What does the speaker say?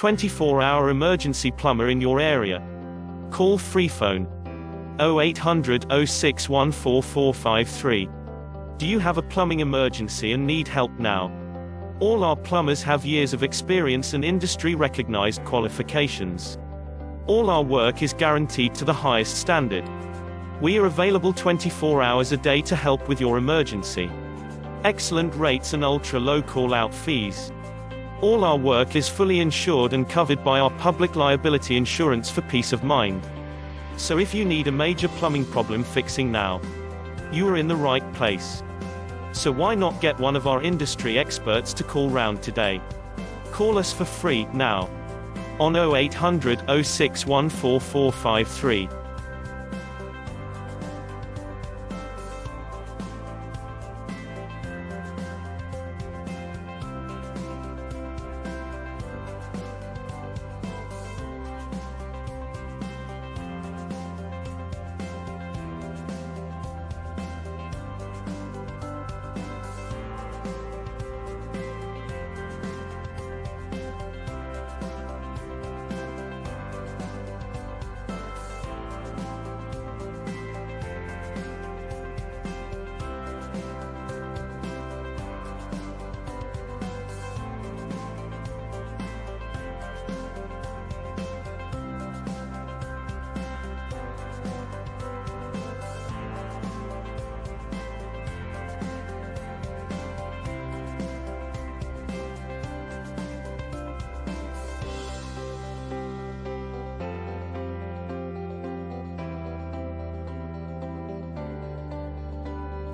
24-hour emergency plumber in your area. Call Freephone 0800 06144453. Do you have a plumbing emergency and need help now? All our plumbers have years of experience and industry-recognized qualifications. All our work is guaranteed to the highest standard. We are available 24 hours a day to help with your emergency. Excellent rates and ultra-low call-out fees. All our work is fully insured and covered by our public liability insurance for peace of mind. So if you need a major plumbing problem fixing now, you are in the right place. So why not get one of our industry experts to call round today? Call us for free now on 0800 06144453.